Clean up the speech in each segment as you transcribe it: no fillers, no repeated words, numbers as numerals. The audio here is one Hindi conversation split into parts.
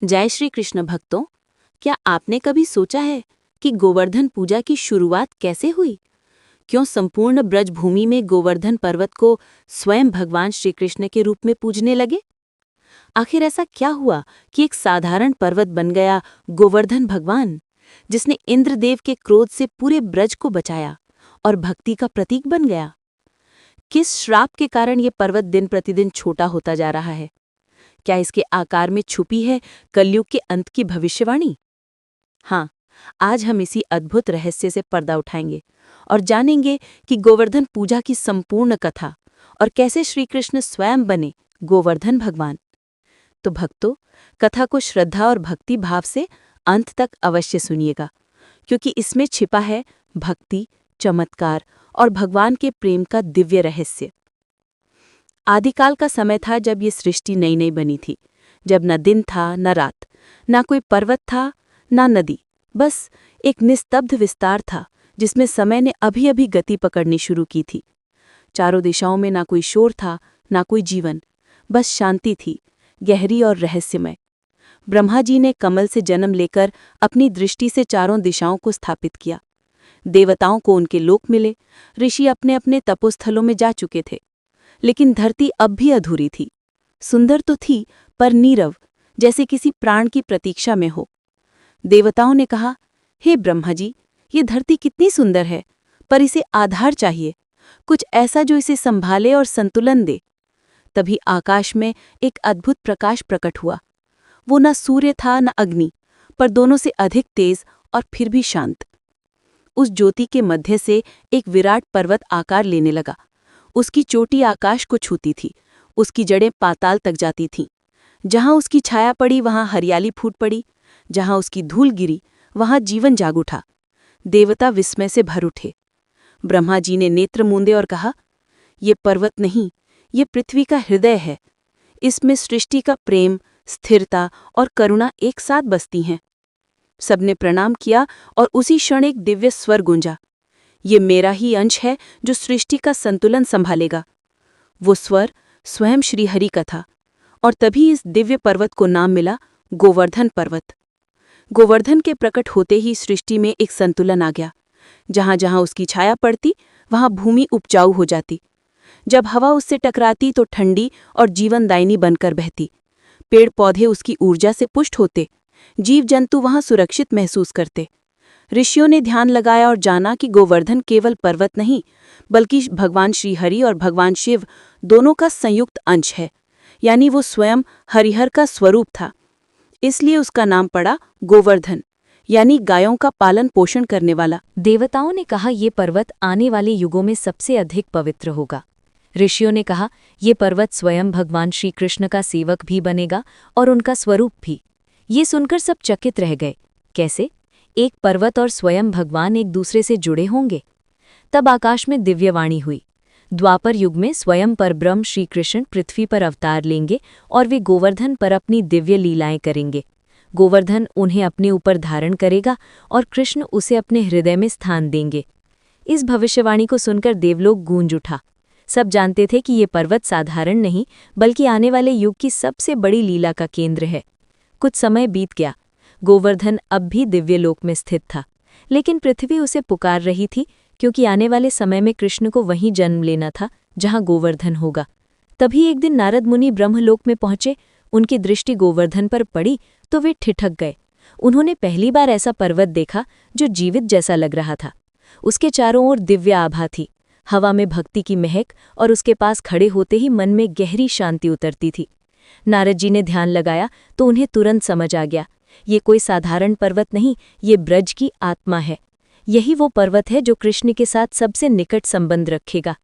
जय श्री कृष्ण भक्तों, क्या आपने कभी सोचा है कि गोवर्धन पूजा की शुरुआत कैसे हुई? क्यों संपूर्ण ब्रज भूमि में गोवर्धन पर्वत को स्वयं भगवान श्री कृष्ण के रूप में पूजने लगे? आखिर ऐसा क्या हुआ कि एक साधारण पर्वत बन गया गोवर्धन भगवान, जिसने इंद्रदेव के क्रोध से पूरे ब्रज को बचाया और भक्ति का प्रतीक बन गया? किस श्राप के कारण ये पर्वत दिन प्रतिदिन छोटा होता जा रहा है? क्या इसके आकार में छुपी है कलयुग के अंत की भविष्यवाणी? हाँ, आज हम इसी अद्भुत रहस्य से पर्दा उठाएंगे और जानेंगे कि गोवर्धन पूजा की संपूर्ण कथा और कैसे श्री कृष्ण स्वयं बने गोवर्धन भगवान। तो भक्तों, कथा को श्रद्धा और भक्ति भाव से अंत तक अवश्य सुनिएगा, क्योंकि इसमें छिपा है भक्ति, चमत्कार और भगवान के प्रेम का दिव्य रहस्य। आदिकाल का समय था जब ये सृष्टि नई नई बनी थी, जब न दिन था न रात, न कोई पर्वत था न नदी, बस एक निस्तब्ध विस्तार था जिसमें समय ने अभी अभी गति पकड़नी शुरू की थी। चारों दिशाओं में ना कोई शोर था ना कोई जीवन, बस शांति थी, गहरी और रहस्यमय। ब्रह्मा जी ने कमल से जन्म लेकर अपनी दृष्टि से चारों दिशाओं को स्थापित किया। देवताओं को उनके लोक मिले, ऋषि अपने अपने तपोस्थलों में जा चुके थे, लेकिन धरती अब भी अधूरी थी। सुंदर तो थी पर नीरव, जैसे किसी प्राण की प्रतीक्षा में हो। देवताओं ने कहा, हे ब्रह्मा जी, ये धरती कितनी सुंदर है, पर इसे आधार चाहिए, कुछ ऐसा जो इसे संभाले और संतुलन दे। तभी आकाश में एक अद्भुत प्रकाश प्रकट हुआ। वो न सूर्य था न अग्नि, पर दोनों से अधिक तेज और फिर भी शांत। उस ज्योति के मध्य से एक विराट पर्वत आकार लेने लगा। उसकी चोटी आकाश को छूती थी, उसकी जड़ें पाताल तक जाती थीं। जहां उसकी छाया पड़ी वहां हरियाली फूट पड़ी, जहां उसकी धूल गिरी वहां जीवन जाग उठा। देवता विस्मय से भर उठे। ब्रह्मा जी ने नेत्र मूंदे और कहा, ये पर्वत नहीं, ये पृथ्वी का हृदय है। इसमें सृष्टि का प्रेम, स्थिरता और करुणा एक साथ बसती हैं। सबने प्रणाम किया और उसी क्षण एक दिव्य स्वर गूंजा, ये मेरा ही अंश है जो सृष्टि का संतुलन संभालेगा। वो स्वर स्वयं श्रीहरि का था, और तभी इस दिव्य पर्वत को नाम मिला गोवर्धन पर्वत। गोवर्धन के प्रकट होते ही सृष्टि में एक संतुलन आ गया। जहां जहां उसकी छाया पड़ती वहां भूमि उपजाऊ हो जाती। जब हवा उससे टकराती तो ठंडी और जीवनदायिनी बनकर बहती। पेड़ पौधे उसकी ऊर्जा से पुष्ट होते, जीव जंतु वहां सुरक्षित महसूस करते। ऋषियों ने ध्यान लगाया और जाना कि गोवर्धन केवल पर्वत नहीं, बल्कि भगवान श्रीहरि और भगवान शिव दोनों का संयुक्त अंश है, यानी वो स्वयं हरिहर का स्वरूप था। इसलिए उसका नाम पड़ा गोवर्धन, यानी गायों का पालन पोषण करने वाला। देवताओं ने कहा, ये पर्वत आने वाले युगों में सबसे अधिक पवित्र होगा। ऋषियों ने कहा, ये पर्वत स्वयं भगवान श्री कृष्ण का सेवक भी बनेगा और उनका स्वरूप भी। ये सुनकर सब चकित रह गए। कैसे? एक पर्वत और स्वयं भगवान एक दूसरे से जुड़े होंगे? तब आकाश में दिव्यवाणी हुई। द्वापर युग में स्वयं परब्रह्म श्री कृष्ण पृथ्वी पर अवतार लेंगे और वे गोवर्धन पर अपनी दिव्य लीलाएं करेंगे। गोवर्धन उन्हें अपने ऊपर धारण करेगा और कृष्ण उसे अपने हृदय में स्थान देंगे। इस भविष्यवाणी को सुनकर देवलोक गूंज उठा। सब जानते थे कि ये पर्वत साधारण नहीं, बल्कि आने वाले युग की सबसे बड़ी लीला का केंद्र है। कुछ समय बीत गया। गोवर्धन अब भी दिव्यलोक में स्थित था, लेकिन पृथ्वी उसे पुकार रही थी, क्योंकि आने वाले समय में कृष्ण को वहीं जन्म लेना था जहां गोवर्धन होगा। तभी एक दिन नारद मुनि ब्रह्मलोक में पहुंचे। उनकी दृष्टि गोवर्धन पर पड़ी तो वे ठिठक गए। उन्होंने पहली बार ऐसा पर्वत देखा जो जीवित जैसा लग रहा था। उसके चारों ओर दिव्य आभा थी, हवा में भक्ति की महक, और उसके पास खड़े होते ही मन में गहरी शांति उतरती थी। नारद जी ने ध्यान लगाया तो उन्हें तुरंत समझ आ गया, ये कोई साधारण पर्वत नहीं, ये ब्रज की आत्मा है। यही वो पर्वत है जो कृष्ण के साथ सबसे निकट संबंध रखेगा।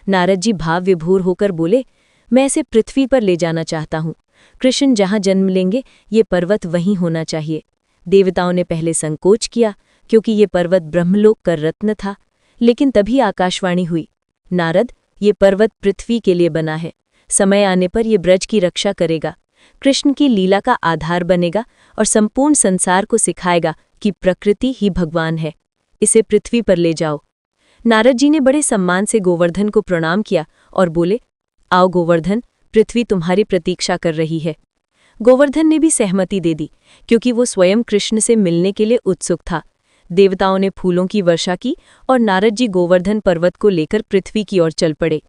नारद जी भाव विभोर होकर बोले, मैं इसे पृथ्वी पर ले जाना चाहता हूँ। कृष्ण जहाँ जन्म लेंगे ये पर्वत वहीं होना चाहिए। देवताओं ने पहले संकोच किया, क्योंकि ये पर्वत ब्रह्मलोक का रत्न था, लेकिन तभी आकाशवाणी हुई, नारद, ये पर्वत पृथ्वी के लिए बना है। समय आने पर ये ब्रज की रक्षा करेगा, कृष्ण की लीला का आधार बनेगा और संपूर्ण संसार को सिखाएगा कि प्रकृति ही भगवान है। इसे पृथ्वी पर ले जाओ। नारद जी ने बड़े सम्मान से गोवर्धन को प्रणाम किया और बोले, आओ गोवर्धन, पृथ्वी तुम्हारी प्रतीक्षा कर रही है। गोवर्धन ने भी सहमति दे दी, क्योंकि वो स्वयं कृष्ण से मिलने के लिए उत्सुक था। देवताओं ने फूलों की वर्षा की और नारद जी गोवर्धन पर्वत को लेकर पृथ्वी की ओर चल पड़े।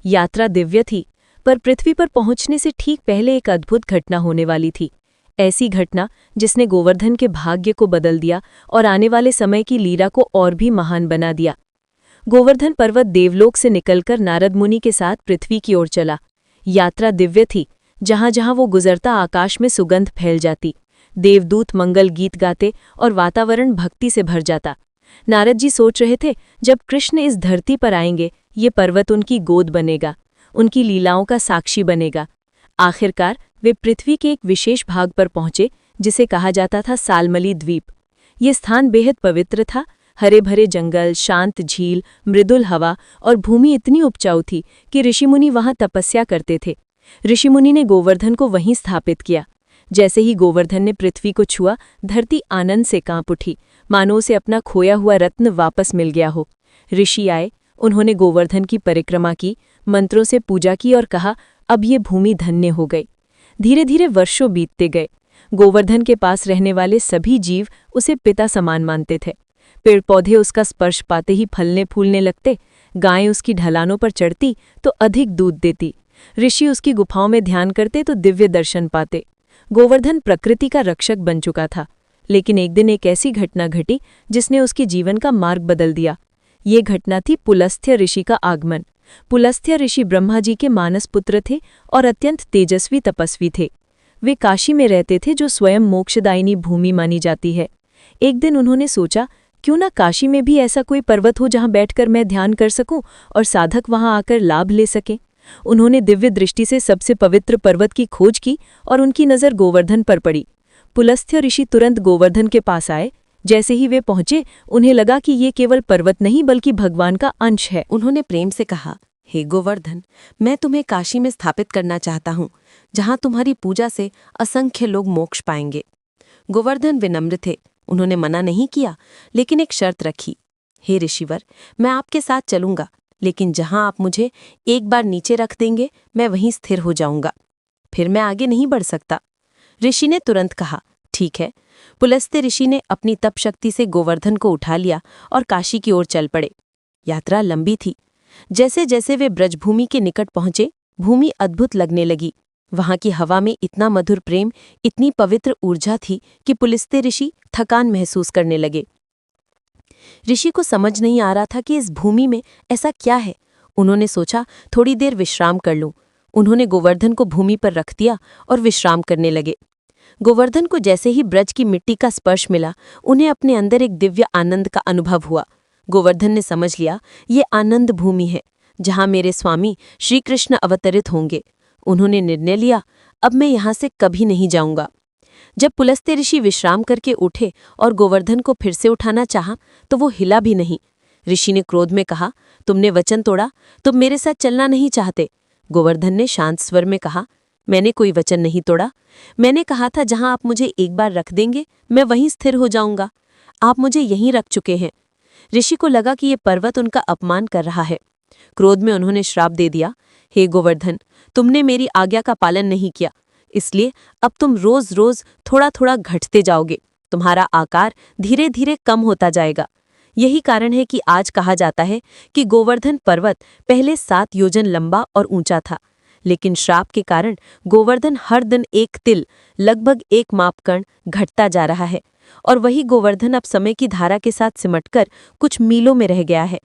यात्रा दिव्य थी, पर पृथ्वी पर पहुंचने से ठीक पहले एक अद्भुत घटना होने वाली थी। ऐसी घटना जिसने गोवर्धन के भाग्य को बदल दिया और आने वाले समय की लीला को और भी महान बना दिया। गोवर्धन पर्वत देवलोक से निकलकर नारद मुनि के साथ पृथ्वी की ओर चला। यात्रा दिव्य थी, जहां जहां वो गुजरता आकाश में सुगंध फैल जाती, देवदूत मंगल गीत गाते और वातावरण भक्ति से भर जाता। नारद जी सोच रहे थे, जब कृष्ण इस धरती पर आएंगे, ये पर्वत उनकी गोद बनेगा, उनकी लीलाओं का साक्षी बनेगा। आखिरकार वे पृथ्वी के एक विशेष भाग पर पहुंचे, जिसे कहा जाता था सालमली द्वीप। ये स्थान बेहद पवित्र था। हरे भरे जंगल, शांत झील, मृदुल हवा और भूमि इतनी उपजाऊ थी कि ऋषिमुनि वहां तपस्या करते थे। ऋषिमुनि ने गोवर्धन को वहीं स्थापित किया। जैसे ही गोवर्धन ने पृथ्वी को छुआ, धरती आनंद से कांप उठी, मानो उसे अपना खोया हुआ रत्न वापस मिल गया हो। ऋषि आए, उन्होंने गोवर्धन की परिक्रमा की, मंत्रों से पूजा की और कहा, अब ये भूमि धन्य हो गई। धीरे धीरे वर्षों बीतते गए। गोवर्धन के पास रहने वाले सभी जीव उसे पिता समान मानते थे। पेड़ पौधे उसका स्पर्श पाते ही फलने फूलने लगते, गायें उसकी ढलानों पर चढ़ती तो अधिक दूध देती, ऋषि उसकी गुफाओं में ध्यान करते तो दिव्य दर्शन पाते। गोवर्धन प्रकृति का रक्षक बन चुका था। लेकिन एक दिन एक ऐसी घटना घटी जिसने उसके जीवन का मार्ग बदल दिया। ये घटना थी पुलस्त्य ऋषि का आगमन। पुलस्त्य ऋषि ब्रह्मा जी के मानस पुत्र थे और अत्यंत तेजस्वी तपस्वी थे। वे काशी में रहते थे, जो स्वयं मोक्षदायिनी भूमि मानी जाती है। एक दिन उन्होंने सोचा, क्यों ना काशी में भी ऐसा कोई पर्वत हो जहां बैठकर मैं ध्यान कर सकूं और साधक वहां आकर लाभ ले सकें। उन्होंने दिव्य दृष्टि से सबसे पवित्र पर्वत की खोज की और उनकी नज़र गोवर्धन पर पड़ी। पुलस्त्य ऋषि तुरंत गोवर्धन के पास आए। जैसे ही वे पहुंचे, उन्हें लगा कि ये केवल पर्वत नहीं बल्कि भगवान का अंश है। उन्होंने प्रेम से कहा, हे गोवर्धन, मैं तुम्हें काशी में स्थापित करना चाहता हूँ, जहाँ तुम्हारी पूजा से असंख्य लोग मोक्ष पाएंगे। गोवर्धन विनम्र थे, उन्होंने मना नहीं किया, लेकिन एक शर्त रखी, हे ऋषिवर, मैं आपके साथ चलूंगा, लेकिन जहां आप मुझे एक बार नीचे रख देंगे, मैं वहीं स्थिर हो जाऊंगा, फिर मैं आगे नहीं बढ़ सकता। ऋषि ने तुरंत कहा, ठीक है। पुलस्त्य ऋषि ने अपनी तप शक्ति से गोवर्धन को उठा लिया और काशी की ओर चल पड़े। यात्रा लंबी थी। जैसे जैसे वे ब्रजभूमि के निकट पहुंचे, भूमि अद्भुत लगने लगी। वहां की हवा में इतना मधुर प्रेम, इतनी पवित्र ऊर्जा थी कि पुलस्त्य ऋषि थकान महसूस करने लगे। ऋषि को समझ नहीं आ रहा था कि इस भूमि में ऐसा क्या है। उन्होंने सोचा, थोड़ी देर विश्राम कर लूं। उन्होंने गोवर्धन को भूमि पर रख दिया और विश्राम करने लगे। गोवर्धन को जैसे ही ब्रज की मिट्टी का स्पर्श मिला, उन्हें अपने अंदर एक दिव्य आनंद का अनुभव हुआ। गोवर्धन ने समझ लिया, ये आनंद भूमि है जहां मेरे स्वामी श्री कृष्ण अवतरित होंगे। उन्होंने निर्णय लिया, अब मैं यहां से कभी नहीं जाऊंगा। जब पुलस्त्य ऋषि विश्राम करके उठे और गोवर्धन को फिर से उठाना चाहा, तो वो हिला भी नहीं। ऋषि ने क्रोध में कहा, तुमने वचन तोड़ा, तुम मेरे साथ चलना नहीं चाहते। गोवर्धन ने शांत स्वर में कहा, मैंने कोई वचन नहीं तोड़ा। मैंने कहा था, जहां आप मुझे एक बार रख देंगे, मैं वहीं स्थिर हो जाऊंगा। आप मुझे यहीं रख चुके हैं। ऋषि को लगा कि ये पर्वत उनका अपमान कर रहा है। क्रोध में उन्होंने श्राप दे दिया, हे गोवर्धन, तुमने मेरी आज्ञा का पालन नहीं किया, इसलिए अब तुम रोज रोज थोड़ा थोड़ा घटते जाओगे। तुम्हारा आकार धीरे धीरे कम होता जाएगा। यही कारण है कि आज कहा जाता है कि गोवर्धन पर्वत पहले 7 योजन लंबा और ऊंचा था, लेकिन श्राप के कारण गोवर्धन हर दिन 1 तिल, लगभग 1 मापकण घटता जा रहा है, और वही गोवर्धन अब समय की धारा के साथ सिमटकर कुछ मीलों में रह गया है।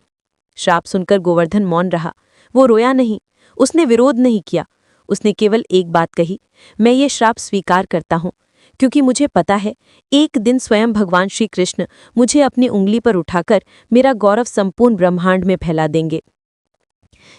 श्राप सुनकर गोवर्धन मौन रहा। वो रोया नहीं, उसने विरोध नहीं किया। उसने केवल एक बात कही, मैं ये श्राप स्वीकार करता हूँ, क्योंकि मुझे पता है एक दिन स्वयं भगवान श्री कृष्ण मुझे अपनी उंगली पर उठाकर मेरा गौरव संपूर्ण ब्रह्मांड में फैला देंगे।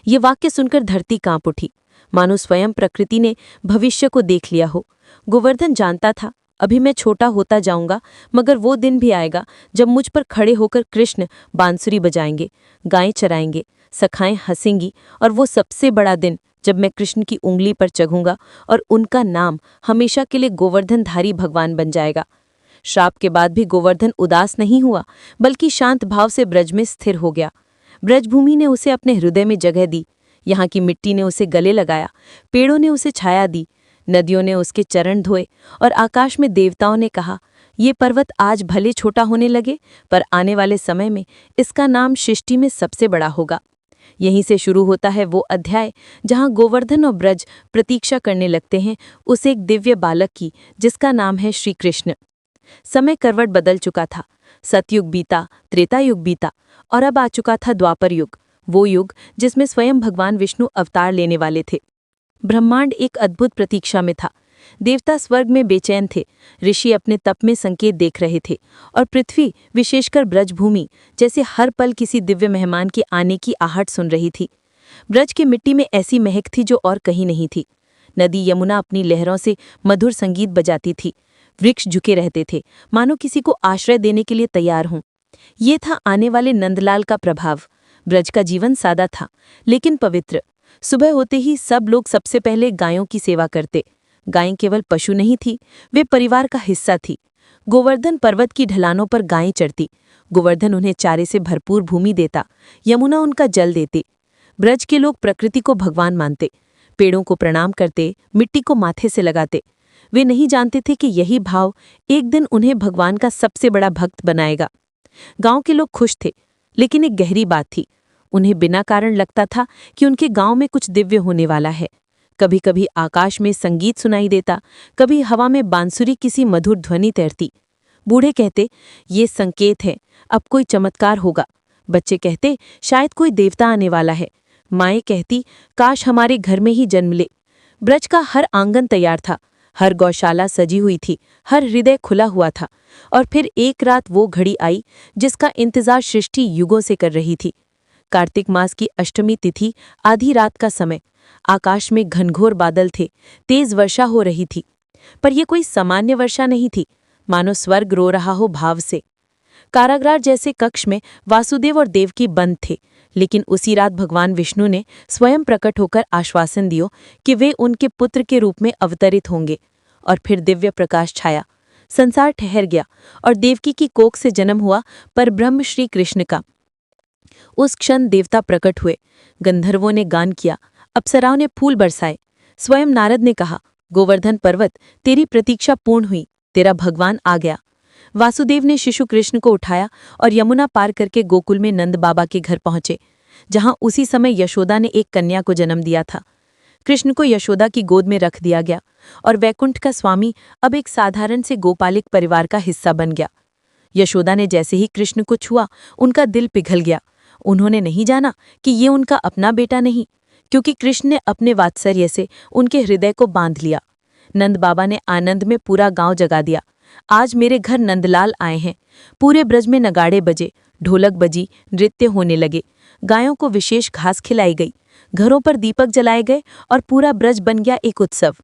ये वाक्य सुनकर धरती कांप उठी, मानो स्वयं प्रकृति ने भविष्य को देख लिया हो। गोवर्धन जानता था, अभी मैं छोटा होता जाऊंगा, मगर वो दिन भी आएगा जब मुझ पर खड़े होकर कृष्ण बांसुरी बजाएंगे, गायें चराएंगे, सखाएं हंसेंगी, और वो सबसे बड़ा दिन जब मैं कृष्ण की उंगली पर चघूंगा और उनका नाम हमेशा के लिए गोवर्धनधारी भगवान बन जाएगा। श्राप के बाद भी गोवर्धन उदास नहीं हुआ, बल्कि शांत भाव से ब्रज में स्थिर हो गया। ब्रजभूमि ने उसे अपने हृदय में जगह दी। यहाँ की मिट्टी ने उसे गले लगाया, पेड़ों ने उसे छाया दी, नदियों ने उसके चरण धोए और आकाश में देवताओं ने कहा, ये पर्वत आज भले छोटा होने लगे, पर आने वाले समय में इसका नाम सृष्टि में सबसे बड़ा होगा। यहीं से शुरू होता है वो अध्याय जहां गोवर्धन और ब्रज प्रतीक्षा करने लगते हैं उस एक दिव्य बालक की, जिसका नाम है श्री कृष्ण। समय करवट बदल चुका था। सतयुग बीता, त्रेता युग बीता और अब आ चुका था द्वापर युग, वो युग जिसमें स्वयं भगवान विष्णु अवतार लेने वाले थे। ब्रह्मांड एक अद्भुत प्रतीक्षा में था। देवता स्वर्ग में बेचैन थे, ऋषि अपने तप में संकेत देख रहे थे और पृथ्वी, विशेषकर ब्रजभूमि, जैसे हर पल किसी दिव्य मेहमान के आने की आहट सुन रही थी। ब्रज की मिट्टी में ऐसी महक थी जो और कहीं नहीं थी। नदी यमुना अपनी लहरों से मधुर संगीत बजाती थी। वृक्ष झुके रहते थे, मानो किसी को आश्रय देने के लिए तैयार हों। ये था आने वाले नंदलाल का प्रभाव। ब्रज का जीवन सादा था, लेकिन पवित्र। सुबह होते ही सब लोग सबसे पहले गायों की सेवा करते। गायें केवल पशु नहीं थी, वे परिवार का हिस्सा थी। गोवर्धन पर्वत की ढलानों पर गायें चरती। गोवर्धन उन्हें चारे से भरपूर भूमि देता, यमुना उनका जल देती। ब्रज के लोग प्रकृति को भगवान मानते, पेड़ों को प्रणाम करते, मिट्टी को माथे से लगाते। वे नहीं जानते थे कि यही भाव एक दिन उन्हें भगवान का सबसे बड़ा भक्त बनाएगा। गांव के लोग खुश थे, लेकिन एक गहरी बात थी। उन्हें बिना कारण लगता था कि उनके गांव में कुछ दिव्य होने वाला है। कभी कभी आकाश में संगीत सुनाई देता, कभी हवा में बांसुरी किसी मधुर ध्वनि तैरती। बूढ़े कहते, ये संकेत है, अब कोई चमत्कार होगा। बच्चे कहते, शायद कोई देवता आने वाला है। माएँ कहती, काश हमारे घर में ही जन्म ले। ब्रज का हर आंगन तैयार था, हर गौशाला सजी हुई थी, हर हृदय खुला हुआ था। और फिर एक रात वो घड़ी आई जिसका इंतजार सृष्टि युगों से कर रही थी। कार्तिक मास की अष्टमी तिथि, आधी रात का समय। आकाश में घनघोर बादल थे, तेज वर्षा हो रही थी। पर यह कोई सामान्य वर्षा नहीं थी, मानो स्वर्ग रो रहा हो भाव से। कारागार जैसे कक्ष में वासुदेव और देवकी बंद थे, लेकिन उसी रात भगवान विष्णु ने स्वयं प्रकट होकर आश्वासन दियो कि वे उनके पुत्र के रूप में अवतरित होंगे। और फिर दिव्य प्रकाश छाया, संसार ठहर गया और देवकी की कोख से जन्म हुआ पर ब्रह्म श्री कृष्ण का। उस क्षण देवता प्रकट हुए, गंधर्वों ने गान किया, अप्सराओं ने फूल बरसाए। स्वयं नारद ने कहा, गोवर्धन पर्वत, तेरी प्रतीक्षा पूर्ण हुई, तेरा भगवान आ गया। वासुदेव ने शिशु कृष्ण को उठाया और यमुना पार करके गोकुल में नंद बाबा के घर पहुंचे, जहां उसी समय यशोदा ने एक कन्या को जन्म दिया था। कृष्ण को यशोदा की गोद में रख दिया गया और वैकुंठ का स्वामी अब एक साधारण से गोपालिक परिवार का हिस्सा बन गया। यशोदा ने जैसे ही कृष्ण को छुआ, उनका दिल पिघल गया। उन्होंने नहीं जाना कि ये उनका अपना बेटा नहीं, क्योंकि कृष्ण ने अपने वात्सल्य से उनके हृदय को बांध लिया। नंद बाबा ने आनंद में पूरा गांव जगा दिया। आज मेरे घर नंदलाल आए हैं। पूरे ब्रज में नगाड़े बजे, ढोलक बजी, नृत्य होने लगे। गायों को विशेष घास खिलाई गई, घरों पर दीपक जलाए गए और पूरा ब्रज बन गया एक उत्सव।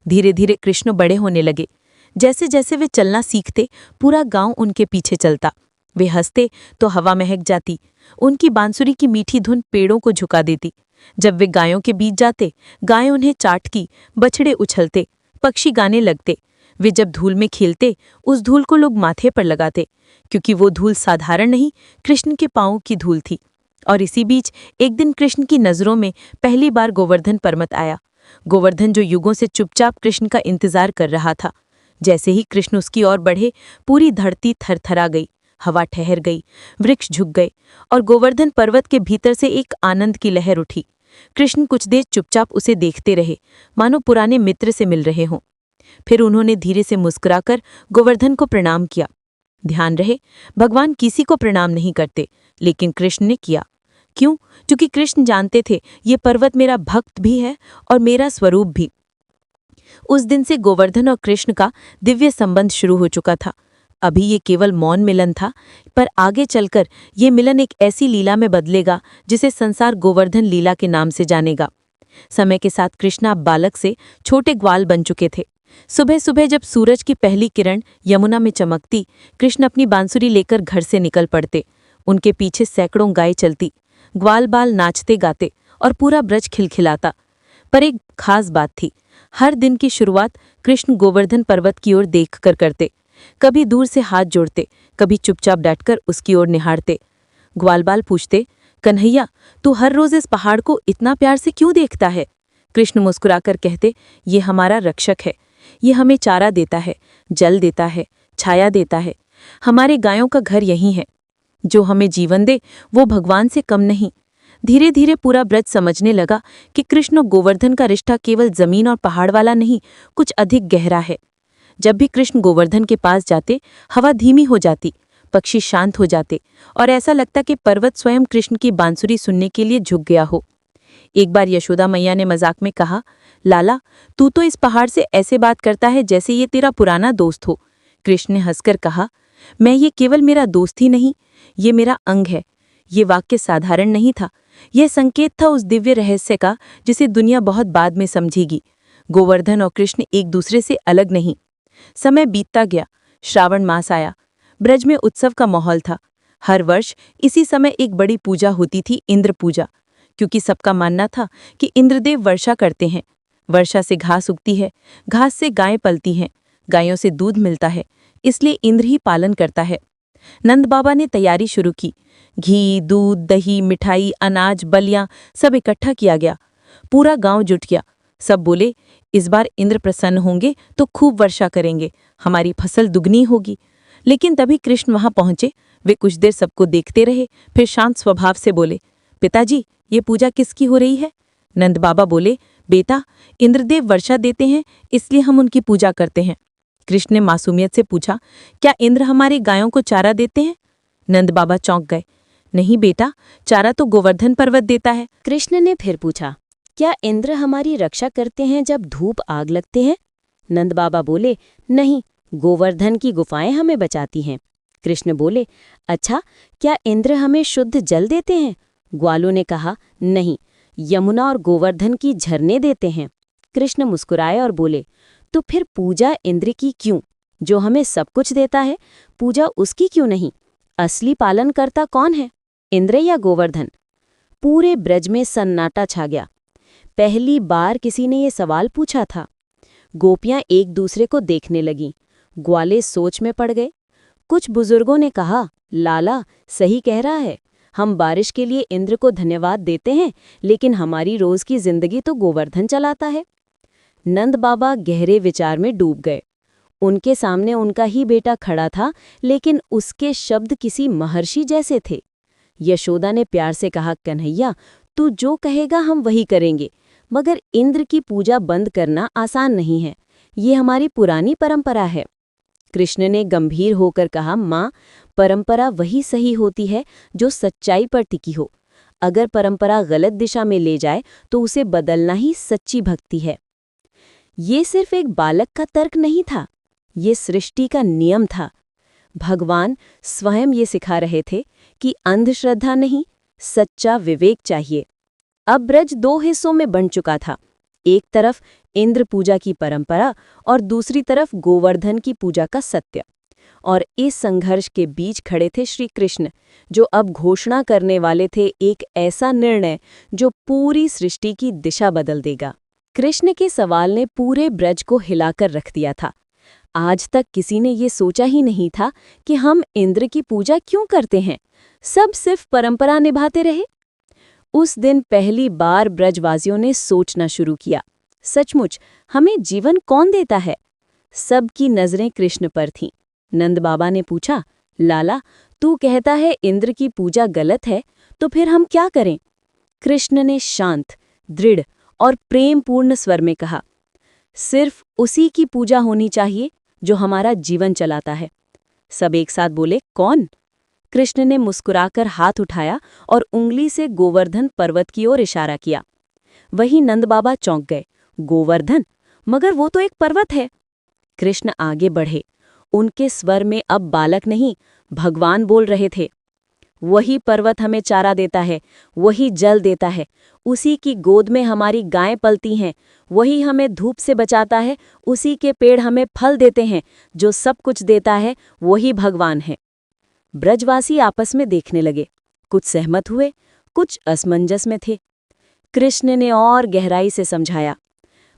धीरे धीरे कृष्ण बड़े होने लगे। जैसे जैसे वे चलना सीखते, पूरा गांव उनके पीछे चलता। वे हंसते तो हवा महक जाती, उनकी बांसुरी की मीठी धुन पेड़ों को झुका देती। जब वे गायों के बीच जाते, गायें उन्हें चाटती, बछड़े उछलते, पक्षी गाने लगते। वे जब धूल में खेलते, उस धूल को लोग माथे पर लगाते, क्योंकि वो धूल साधारण नहीं, कृष्ण के पांवों की धूल थी। और इसी बीच एक दिन कृष्ण की नज़रों में पहली बार गोवर्धन पर्वत आया। गोवर्धन जो युगों से चुपचाप कृष्ण का इंतजार कर रहा था। जैसे ही कृष्ण उसकी ओर बढ़े, पूरी धरती थरथरा गई, हवा ठहर गई, वृक्ष झुक गए और गोवर्धन पर्वत के भीतर से एक आनंद की लहर उठी। कृष्ण कुछ देर चुपचाप उसे देखते रहे, मानो पुराने मित्र से मिल रहे हों। फिर उन्होंने धीरे से मुस्कुराकर गोवर्धन को प्रणाम किया। ध्यान रहे, भगवान किसी को प्रणाम नहीं करते, लेकिन कृष्ण ने किया। क्यों? क्योंकि कृष्ण जानते थे ये पर्वत मेरा भक्त भी है और मेरा स्वरूप भी। उस दिन से गोवर्धन और कृष्ण का दिव्य संबंध शुरू हो चुका था। अभी ये केवल मौन मिलन था, पर आगे चलकर ये मिलन एक ऐसी लीला में बदलेगा जिसे संसार गोवर्धन लीला के नाम से जानेगा। समय के साथ कृष्ण अब बालक से छोटे ग्वाल बन चुके थे। सुबह सुबह जब सूरज की पहली किरण यमुना में चमकती, कृष्ण अपनी बांसुरी लेकर घर से निकल पड़ते। उनके पीछे सैकड़ों गाय चलती, ग्वाल बाल नाचते गाते और पूरा ब्रज खिलखिलाता। पर एक खास बात थी, हर दिन की शुरुआत कृष्ण गोवर्धन पर्वत की ओर देखकर करते। कभी दूर से हाथ जोड़ते, कभी चुपचाप डटकर उसकी ओर निहारते। ग्वालबाल पूछते, कन्हैया, तू हर रोज इस पहाड़ को इतना प्यार से क्यों देखता है? कृष्ण मुस्कुराकर कहते, ये हमारा रक्षक है। ये हमें चारा देता है, जल देता है, छाया देता है। हमारे गायों का घर यही है। जो हमें जीवन दे वो भगवान से कम नहीं। धीरे धीरे पूरा ब्रज समझने लगा कि कृष्ण और गोवर्धन का रिश्ता केवल जमीन और पहाड़ वाला नहीं, कुछ अधिक गहरा है। जब भी कृष्ण गोवर्धन के पास जाते, हवा धीमी हो जाती, पक्षी शांत हो जाते और ऐसा लगता कि पर्वत स्वयं कृष्ण की बांसुरी सुनने के लिए झुक गया हो। एक बार यशोदा मैया ने मजाक में कहा, लाला, तू तो इस पहाड़ से ऐसे बात करता है जैसे ये तेरा पुराना दोस्त हो। कृष्ण ने हंसकर कहा, मैं ये केवल मेरा दोस्त ही नहीं, ये मेरा अंग है। ये वाक्य साधारण नहीं था, यह संकेत था उस दिव्य रहस्य का जिसे दुनिया बहुत बाद में समझेगी। गोवर्धन और कृष्ण एक दूसरे से अलग नहीं। समय बीतता गया, श्रावण मास आया। ब्रज में उत्सव का माहौल था। हर वर्ष इसी समय एक बड़ी पूजा होती थी, इंद्र पूजा, क्योंकि सबका मानना था कि इंद्रदेव वर्षा करते हैं। वर्षा से घास उगती है, घास से गायें पलती हैं, गायों से दूध मिलता है, इसलिए इंद्र ही पालन करता है। नंद बाबा ने तैयारी शुरू की। घी, दूध, दही, मिठाई, अनाज, बलियां सब इकट्ठा किया गया। पूरा गांव जुट गया। सब बोले, इस बार इंद्र प्रसन्न होंगे तो खूब वर्षा करेंगे, हमारी फसल दुगनी होगी। लेकिन तभी कृष्ण वहां पहुंचे। वे कुछ देर सबको देखते रहे, फिर शांत स्वभाव से बोले, पिताजी, ये पूजा किसकी हो रही है? नंद बाबा बोले, बेटा, इंद्रदेव वर्षा देते हैं, इसलिए हम उनकी पूजा करते हैं। कृष्ण ने मासूमियत से पूछा, क्या इंद्र हमारी गायों को चारा देते हैं? नंद बाबा चौंक गए। नहीं बेटा, चारा तो गोवर्धन पर्वत देता है। कृष्ण ने फिर पूछा, क्या इंद्र हमारी रक्षा करते हैं जब धूप आग लगते हैं? नंद बाबा बोले, नहीं, गोवर्धन की गुफाएं हमें बचाती हैं। कृष्ण बोले, अच्छा, क्या इंद्र हमें शुद्ध जल देते हैं? ग्वालों ने कहा, नहीं, यमुना और गोवर्धन की झरने देते हैं। कृष्ण मुस्कुराए और बोले, तो फिर पूजा इंद्र की क्यों? जो हमें सब कुछ देता है, पूजा उसकी क्यों नहीं? असली पालनकर्ता कौन है, इंद्र या गोवर्धन? पूरे ब्रज में सन्नाटा छा गया। पहली बार किसी ने ये सवाल पूछा था। गोपियां एक दूसरे को देखने लगीं। ग्वाले सोच में पड़ गए। कुछ बुजुर्गों ने कहा, लाला सही कह रहा है, हम बारिश के लिए इंद्र को धन्यवाद देते हैं, लेकिन हमारी रोज की जिंदगी तो गोवर्धन चलाता है। नंद बाबा गहरे विचार में डूब गए। उनके सामने उनका ही बेटा खड़ा था, लेकिन उसके शब्द किसी महर्षि जैसे थे। यशोदा ने प्यार से कहा, कन्हैया, तू जो कहेगा हम वही करेंगे, मगर इंद्र की पूजा बंद करना आसान नहीं है। ये हमारी पुरानी परंपरा है। कृष्ण ने गंभीर होकर कहा, माँ, परंपरा वही सही होती है जो सच्चाई पर टिकी हो। अगर परंपरा गलत दिशा में ले जाए तो उसे बदलना ही सच्ची भक्ति है। ये सिर्फ एक बालक का तर्क नहीं था, ये सृष्टि का नियम था। भगवान स्वयं ये सिखा रहे थे कि अंधश्रद्धा नहीं, सच्चा विवेक चाहिए। अब ब्रज दो हिस्सों में बंट चुका था। एक तरफ इंद्र पूजा की परंपरा और दूसरी तरफ गोवर्धन की पूजा का सत्य। और इस संघर्ष के बीच खड़े थे श्री कृष्ण, जो अब घोषणा करने वाले थे एक ऐसा निर्णय जो पूरी सृष्टि की दिशा बदल देगा। कृष्ण के सवाल ने पूरे ब्रज को हिलाकर रख दिया था। आज तक किसी ने ये सोचा ही नहीं था कि हम इंद्र की पूजा क्यों करते हैं। सब सिर्फ परंपरा निभाते रहे। उस दिन पहली बार ब्रजवासियों ने सोचना शुरू किया, सचमुच हमें जीवन कौन देता है? सबकी नजरें कृष्ण पर थीं। नंद बाबा ने पूछा, लाला, तू कहता है इंद्र की पूजा गलत है, तो फिर हम क्या करें? कृष्ण ने शांत, दृढ़ और प्रेमपूर्ण स्वर में कहा, सिर्फ उसी की पूजा होनी चाहिए जो हमारा जीवन चलाता है। सब एक साथ बोले, कौन? कृष्ण ने मुस्कुराकर हाथ उठाया और उंगली से गोवर्धन पर्वत की ओर इशारा किया। वही नंद बाबा चौंक गए। गोवर्धन? मगर वो तो एक पर्वत है। कृष्ण आगे बढ़े। उनके स्वर में अब बालक नहीं, भगवान बोल रहे थे। वही पर्वत हमें चारा देता है, वही जल देता है, उसी की गोद में हमारी गायें पलती हैं, वही हमें धूप से बचाता है, उसी के पेड़ हमें फल देते हैं। जो सब कुछ देता है वही भगवान है। ब्रजवासी आपस में देखने लगे। कुछ सहमत हुए, कुछ असमंजस में थे। कृष्ण ने और गहराई से समझाया,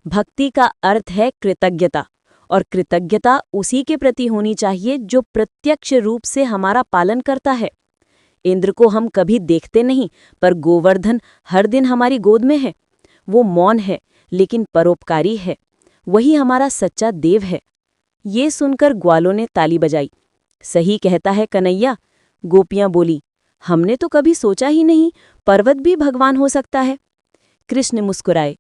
भक्ति का अर्थ है कृतज्ञता, और कृतज्ञता उसी के प्रति होनी चाहिए जो प्रत्यक्ष रूप से हमारा पालन करता है। इंद्र को हम कभी देखते नहीं, पर गोवर्धन हर दिन हमारी गोद में है। वो मौन है, लेकिन परोपकारी है। वही हमारा सच्चा देव है। ये सुनकर ग्वालों ने ताली बजाई। सही कहता है कन्हैया, गोपियां बोली। हमने तो कभी सोचा ही नहीं पर्वत भी भगवान हो सकता है। कृष्ण मुस्कुराए।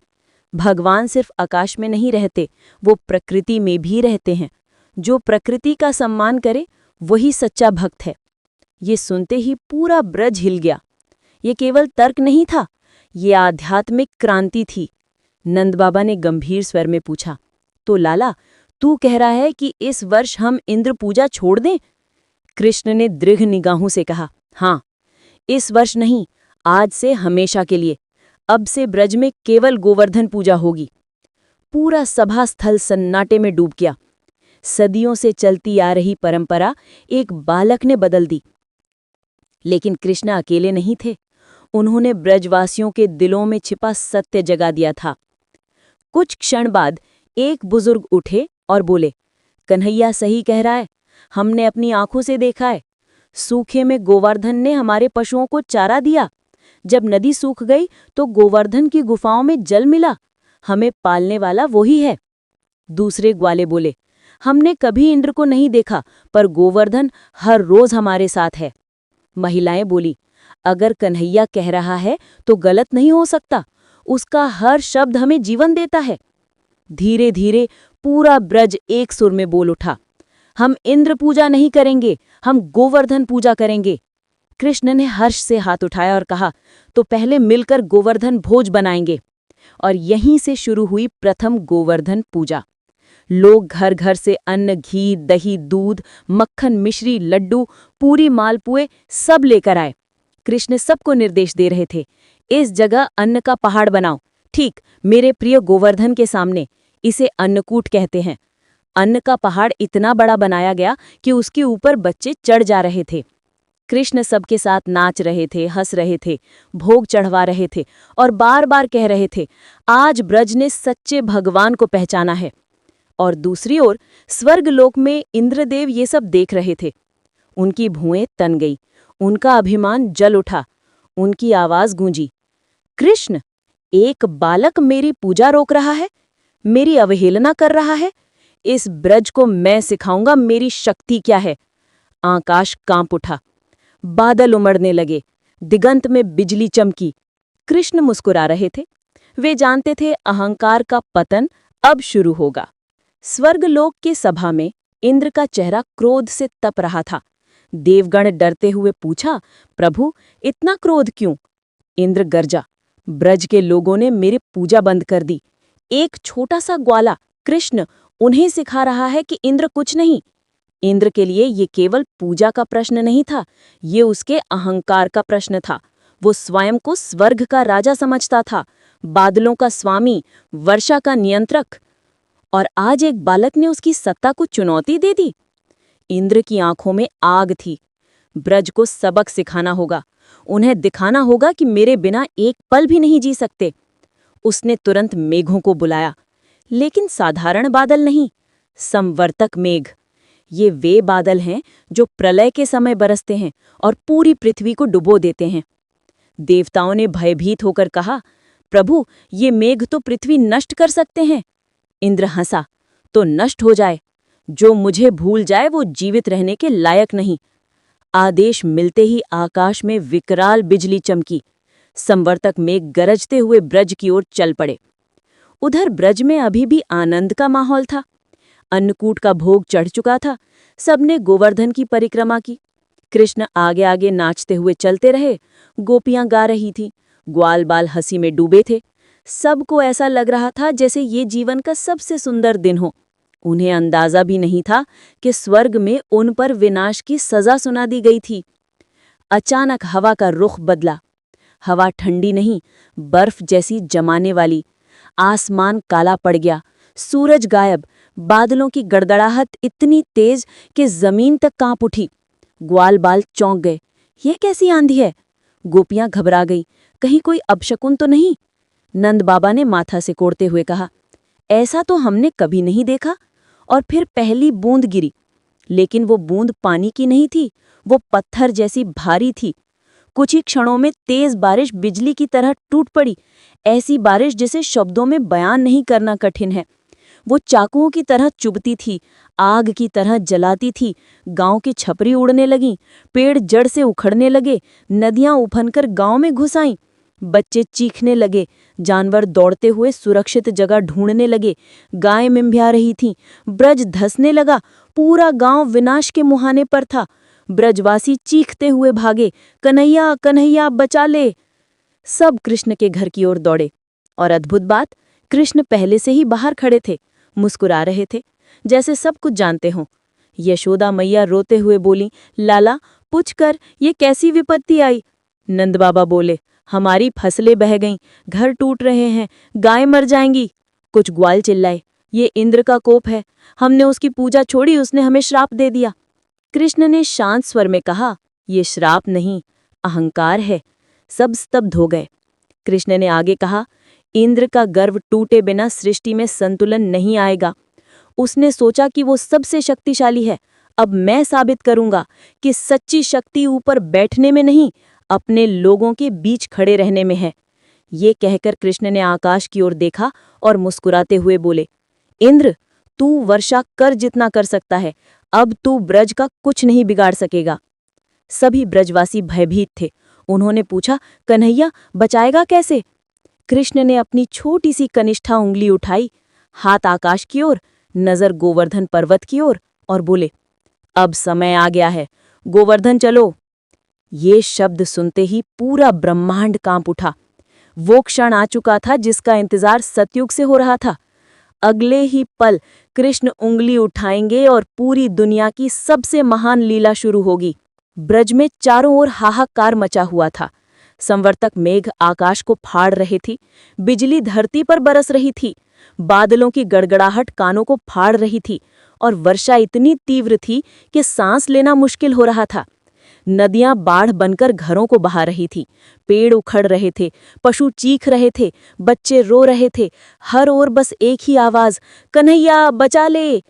भगवान सिर्फ आकाश में नहीं रहते, वो प्रकृति में भी रहते हैं। जो प्रकृति का सम्मान करे वही सच्चा भक्त है। ये सुनते ही पूरा ब्रज हिल गया। ये केवल तर्क नहीं था, ये आध्यात्मिक क्रांति थी। नंद बाबा ने गंभीर स्वर में पूछा, तो लाला, तू कह रहा है कि इस वर्ष हम इंद्र पूजा छोड़ दें? कृष्ण ने दृढ़ निगाहों से कहा, हाँ, इस वर्ष नहीं, आज से हमेशा के लिए। अब से ब्रज में केवल गोवर्धन पूजा होगी। पूरा सभा स्थल सन्नाटे में डूब गया। सदियों से चलती आ रही परंपरा एक बालक ने बदल दी। लेकिन कृष्ण अकेले नहीं थे। उन्होंने ब्रजवासियों के दिलों में छिपा सत्य जगा दिया था। कुछ क्षण बाद एक बुजुर्ग उठे और बोले, कन्हैया सही कह रहा है, हमने अपनी आंखों से देखा है। सूखे में गोवर्धन ने हमारे पशुओं को चारा दिया। जब नदी सूख गई तो गोवर्धन की गुफाओं में जल मिला। हमें पालने वाला वही है। दूसरे ग्वाले बोले, हमने कभी इंद्र को नहीं देखा, पर गोवर्धन हर रोज हमारे साथ है। महिलाएं बोली, अगर कन्हैया कह रहा है तो गलत नहीं हो सकता। उसका हर शब्द हमें जीवन देता है। धीरे धीरे पूरा ब्रज एक सुर में बोल उठा, हम इंद्र पूजा नहीं करेंगे, हम गोवर्धन पूजा करेंगे। कृष्ण ने हर्ष से हाथ उठाया और कहा, तो पहले मिलकर गोवर्धन भोज बनाएंगे। और यहीं से शुरू हुई प्रथम गोवर्धन पूजा। लोग घर घर से अन्न, घी, दही, दूध, मक्खन, मिश्री, लड्डू, पूरी, मालपुए सब लेकर आए। कृष्ण सबको निर्देश दे रहे थे, इस जगह अन्न का पहाड़ बनाओ, ठीक मेरे प्रिय गोवर्धन के सामने। इसे अन्नकूट कहते हैं। अन्न का पहाड़ इतना बड़ा बनाया गया कि उसके ऊपर बच्चे चढ़ जा रहे थे। कृष्ण सबके साथ नाच रहे थे, हंस रहे थे, भोग चढ़वा रहे थे और बार बार कह रहे थे, आज ब्रज ने सच्चे भगवान को पहचाना है। और दूसरी ओर स्वर्गलोक में इंद्रदेव ये सब देख रहे थे। उनकी भुएं तन गई, उनका अभिमान जल उठा, उनकी आवाज गूंजी, कृष्ण, एक बालक मेरी पूजा रोक रहा है, मेरी अवहेलना कर रहा है। इस ब्रज को मैं सिखाऊंगा मेरी शक्ति क्या है। आकाश कांप उठा, बादल उमड़ने लगे, दिगंत में बिजली चमकी। कृष्ण मुस्कुरा रहे थे। वे जानते थे अहंकार का पतन अब शुरू होगा। स्वर्गलोक के सभा में इंद्र का चेहरा क्रोध से तप रहा था। देवगण डरते हुए पूछा, प्रभु, इतना क्रोध क्यों? इंद्र गर्जा, ब्रज के लोगों ने मेरी पूजा बंद कर दी। एक छोटा सा ग्वाला कृष्ण उन्हें सिखा रहा है कि इंद्र कुछ नहीं। इंद्र के लिए ये केवल पूजा का प्रश्न नहीं था, ये उसके अहंकार का प्रश्न था। वो स्वयं को स्वर्ग का राजा समझता था, बादलों का स्वामी, वर्षा का नियंत्रक। और आज एक बालक ने उसकी सत्ता को चुनौती दे दी। इंद्र की आंखों में आग थी। ब्रज को सबक सिखाना होगा, उन्हें दिखाना होगा कि मेरे बिना एक पल भी नहीं जी सकते। उसने तुरंत मेघों को बुलाया, लेकिन साधारण बादल नहीं, संवर्तक मेघ। ये वे बादल हैं जो प्रलय के समय बरसते हैं और पूरी पृथ्वी को डुबो देते हैं। देवताओं ने भयभीत होकर कहा, प्रभु, ये मेघ तो पृथ्वी नष्ट कर सकते हैं। इंद्र हंसा, तो नष्ट हो जाए। जो मुझे भूल जाए वो जीवित रहने के लायक नहीं। आदेश मिलते ही आकाश में विकराल बिजली चमकी। संवर्तक मेघ गरजते हुए ब्रज की ओर चल पड़े। उधर ब्रज में अभी भी आनंद का माहौल था। अन्नकूट का भोग चढ़ चुका था। सबने गोवर्धन की परिक्रमा की। कृष्ण आगे आगे नाचते हुए चलते रहे। गोपियां गा रही थीं। ग्वाल बाल हंसी में डूबे थे। सबको ऐसा लग रहा था जैसे ये जीवन का सबसे सुंदर दिन हो। उन्हें अंदाजा भी नहीं था कि स्वर्ग में उन पर विनाश की सजा सुना दी गई थी। अचानक हवा का रुख बदला। हवा ठंडी नहीं, बर्फ जैसी जमाने वाली। आसमान काला पड़ गया, सूरज गायब, बादलों की गड़गड़ाहट इतनी तेज कि जमीन तक कांप उठी। ग्वाल बाल चौंक गए। ये कैसी आंधी है? गोपियां घबरा गई, कहीं कोई अपशकुन तो नहीं? नंद बाबा ने माथा से कोड़ते हुए कहा, ऐसा तो हमने कभी नहीं देखा। और फिर पहली बूंद गिरी, लेकिन वो बूंद पानी की नहीं थी, वो पत्थर जैसी भारी थी। कुछ ही क्षणों में तेज बारिश बिजली की तरह टूट पड़ी। ऐसी बारिश जिसे शब्दों में बयान नहीं करना कठिन है। वो चाकुओं की तरह चुभती थी, आग की तरह जलाती थी। गांव की छपरी उड़ने लगीं, पेड़ जड़ से उखड़ने लगे, नदियां उफनकर गांव में घुस आईं। बच्चे चीखने लगे, जानवर दौड़ते हुए सुरक्षित जगह ढूंढने लगे, गायें मिम्भ्या रही थीं, ब्रज धंसने लगा, पूरा गांव विनाश के मुहाने पर था। ब्रजवासी चीखते हुए भागे, कन्हैया कन्हैया बचा ले। सब कृष्ण के घर की ओर दौड़े, और अद्भुत बात, कृष्ण पहले से ही बाहर खड़े थे, मुस्कुरा रहे थे, जैसे सब कुछ जानते हों। यशोदा मैया रोते हुए बोली, लाला पूछ कर ये कैसी विपत्ति आई? नंद बाबा बोले, हमारी फसलें बह गईं, घर टूट रहे हैं, गाय मर जाएंगी। कुछ ग्वाल चिल्लाए, ये इंद्र का कोप है, हमने उसकी पूजा छोड़ी, उसने हमें श्राप दे दिया। कृष्ण ने शांत स्वर में कहा, ये श्राप नहीं, अहंकार है। सब स्तब्ध हो गए। कृष्ण ने आगे कहा, इंद्र का गर्व टूटे बिना सृष्टि में संतुलन नहीं आएगा। उसने सोचा कि वो सबसे शक्तिशाली है। अब मैं साबित करूंगा कि सच्ची शक्ति ऊपर बैठने में नहीं, अपने लोगों के बीच खड़े रहने में है। ये कहकर कृष्ण ने आकाश की ओर देखा और मुस्कुराते हुए बोले, इंद्र, तू वर्षा कर जितना कर सकता है, अब तू ब्रज का कुछ नहीं बिगाड़ सकेगा। सभी ब्रजवासी भयभीत थे। उन्होंने पूछा, कन्हैया बचाएगा कैसे? कृष्ण ने अपनी छोटी सी कनिष्ठा उंगली उठाई, हाथ आकाश की ओर, नजर गोवर्धन पर्वत की ओर, और बोले, अब समय आ गया है, गोवर्धन चलो। ये शब्द सुनते ही पूरा ब्रह्मांड कांप उठा। वो क्षण आ चुका था जिसका इंतजार सतयुग से हो रहा था। अगले ही पल कृष्ण उंगली उठाएंगे और पूरी दुनिया की सबसे महान लीला शुरू होगी। ब्रज में चारों ओर हाहाकार मचा हुआ था। संवर्तक मेघ आकाश को फाड़ रहे थी, बिजली धरती पर बरस रही थी, बादलों की गड़गड़ाहट कानों को फाड़ रही थी, और वर्षा इतनी तीव्र थी कि सांस लेना मुश्किल हो रहा था। नदियां बाढ़ बनकर घरों को बहा रही थी, पेड़ उखड़ रहे थे, पशु चीख रहे थे, बच्चे रो रहे थे, हर ओर बस एक ही आवाज, कन्हैया बचा ले।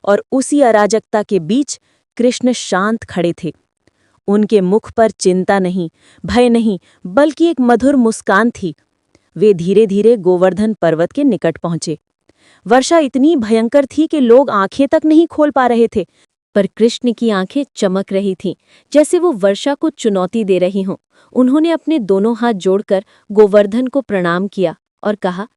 और उसी अराजकता के बीच कृष्ण शांत खड़े थे। उनके मुख पर चिंता नहीं, भय नहीं, बल्कि एक मधुर मुस्कान थी। वे धीरे धीरे गोवर्धन पर्वत के निकट पहुंचे। वर्षा इतनी भयंकर थी कि लोग आंखें तक नहीं खोल पा रहे थे, पर कृष्ण की आंखें चमक रही थीं, जैसे वो वर्षा को चुनौती दे रही हों। उन्होंने अपने दोनों हाथ जोड़कर गोवर्धन को प्रणाम किया और कहा,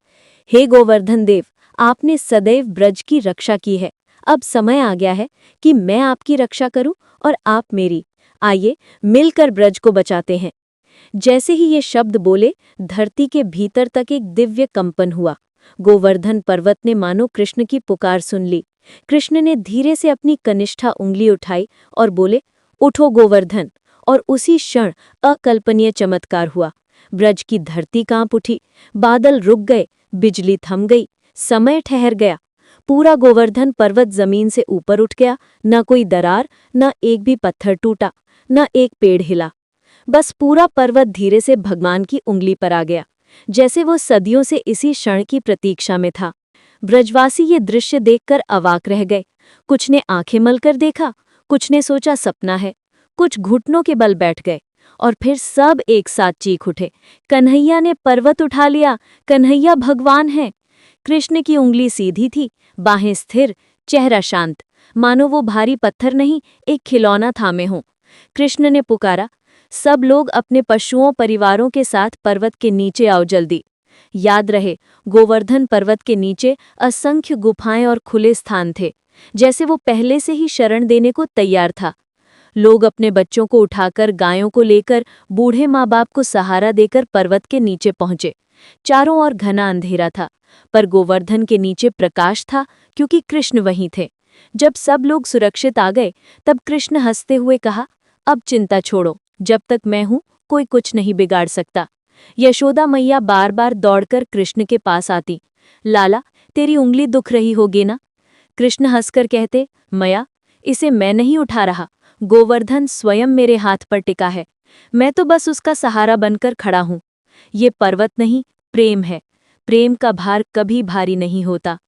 हे गोवर्धन देव, आपने सदैव ब्रज की रक्षा की है। अब समय आ गया है कि मैं आपकी रक्षा करूं और आप मेरी। आइए मिलकर ब्रज को बचाते हैं। जैसे ही ये शब्द बोले, धरती के भीतर तक एक दिव्य कंपन हुआ। गोवर्धन पर्वत ने मानो कृष्ण की पुकार सुन ली। कृष्ण ने धीरे से अपनी कनिष्ठा उंगली उठाई और बोले, उठो गोवर्धन। और उसी क्षण अकल्पनीय चमत्कार हुआ। ब्रज की धरती कांप उठी, बादल रुक गए, बिजली थम गई, समय ठहर गया। पूरा गोवर्धन पर्वत जमीन से ऊपर उठ गया। न कोई दरार, न एक भी पत्थर टूटा, न एक पेड़ हिला। बस पूरा पर्वत धीरे से भगवान की उंगली पर आ गया, जैसे वो सदियों से इसी क्षण की प्रतीक्षा में था। ब्रजवासी ये दृश्य देखकर अवाक रह गए। कुछ ने आंखें मलकर देखा, कुछ ने सोचा सपना है, कुछ घुटनों के बल बैठ गए, और फिर सब एक साथ चीख उठे, कन्हैया ने पर्वत उठा लिया, कन्हैया भगवान है। कृष्ण की उंगली सीधी थी, बाहें स्थिर, चेहरा शांत, मानो वो भारी पत्थर नहीं, एक खिलौना थामे हों। कृष्ण ने पुकारा, सब लोग अपने पशुओं परिवारों के साथ पर्वत के नीचे आओ जल्दी। याद रहे, गोवर्धन पर्वत के नीचे असंख्य गुफाएं और खुले स्थान थे, जैसे वो पहले से ही शरण देने को तैयार था। लोग अपने बच्चों को उठाकर, गायों को लेकर, बूढ़े माँ बाप को सहारा देकर पर्वत के नीचे पहुंचे। चारों ओर घना अंधेरा था, पर गोवर्धन के नीचे प्रकाश था, क्योंकि कृष्ण वहीं थे। जब सब लोग सुरक्षित आ गए, तब कृष्ण हंसते हुए कहा, अब चिंता छोड़ो, जब तक मैं हूं कोई कुछ नहीं बिगाड़ सकता। यशोदा मैया बार बार दौड़कर कृष्ण के पास आती, लाला तेरी उंगली दुख रही होगी ना? कृष्ण हंसकर कहते, मैया इसे मैं नहीं उठा रहा, गोवर्धन स्वयं मेरे हाथ पर टिका है, मैं तो बस उसका सहारा बनकर खड़ा हूं। ये पर्वत नहीं, प्रेम है, प्रेम का भार कभी भारी नहीं होता।